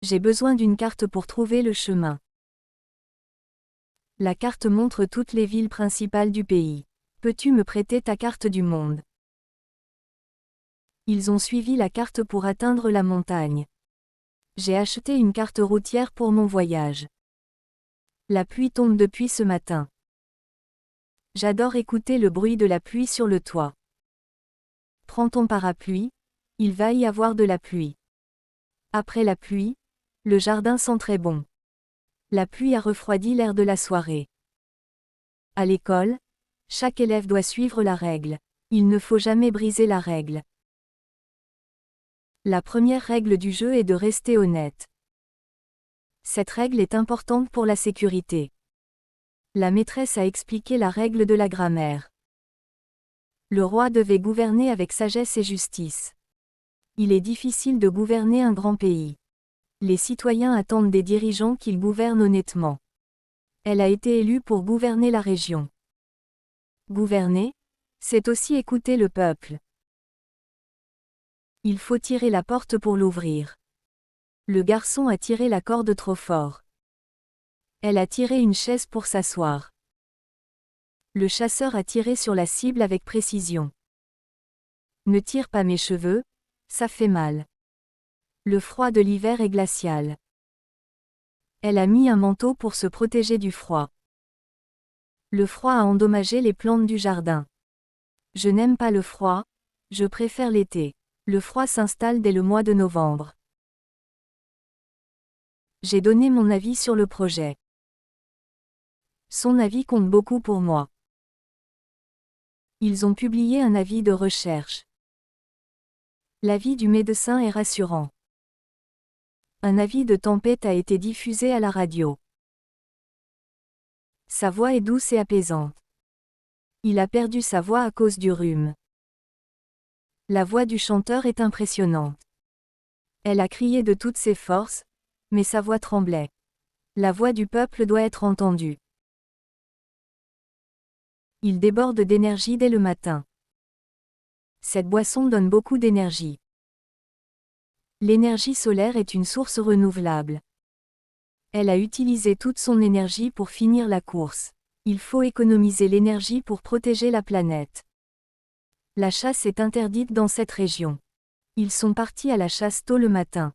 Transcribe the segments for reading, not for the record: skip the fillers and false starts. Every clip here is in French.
J'ai besoin d'une carte pour trouver le chemin. La carte montre toutes les villes principales du pays. Peux-tu me prêter ta carte du monde? Ils ont suivi la carte pour atteindre la montagne. J'ai acheté une carte routière pour mon voyage. La pluie tombe depuis ce matin. J'adore écouter le bruit de la pluie sur le toit. Prends ton parapluie, il va y avoir de la pluie. Après la pluie, le jardin sent très bon. La pluie a refroidi l'air de la soirée. À l'école, chaque élève doit suivre la règle. Il ne faut jamais briser la règle. La première règle du jeu est de rester honnête. Cette règle est importante pour la sécurité. La maîtresse a expliqué la règle de la grammaire. Le roi devait gouverner avec sagesse et justice. Il est difficile de gouverner un grand pays. Les citoyens attendent des dirigeants qu'ils gouvernent honnêtement. Elle a été élue pour gouverner la région. Gouverner, c'est aussi écouter le peuple. Il faut tirer la porte pour l'ouvrir. Le garçon a tiré la corde trop fort. Elle a tiré une chaise pour s'asseoir. Le chasseur a tiré sur la cible avec précision. Ne tire pas mes cheveux, ça fait mal. Le froid de l'hiver est glacial. Elle a mis un manteau pour se protéger du froid. Le froid a endommagé les plantes du jardin. Je n'aime pas le froid, je préfère l'été. Le froid s'installe dès le mois de novembre. J'ai donné mon avis sur le projet. Son avis compte beaucoup pour moi. Ils ont publié un avis de recherche. L'avis du médecin est rassurant. Un avis de tempête a été diffusé à la radio. Sa voix est douce et apaisante. Il a perdu sa voix à cause du rhume. La voix du chanteur est impressionnante. Elle a crié de toutes ses forces, mais sa voix tremblait. La voix du peuple doit être entendue. Il déborde d'énergie dès le matin. Cette boisson donne beaucoup d'énergie. L'énergie solaire est une source renouvelable. Elle a utilisé toute son énergie pour finir la course. Il faut économiser l'énergie pour protéger la planète. La chasse est interdite dans cette région. Ils sont partis à la chasse tôt le matin.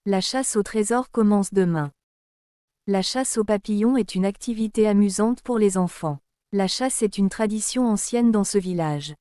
La chasse au trésor commence demain. La chasse aux papillons est une activité amusante pour les enfants. La chasse est une tradition ancienne dans ce village.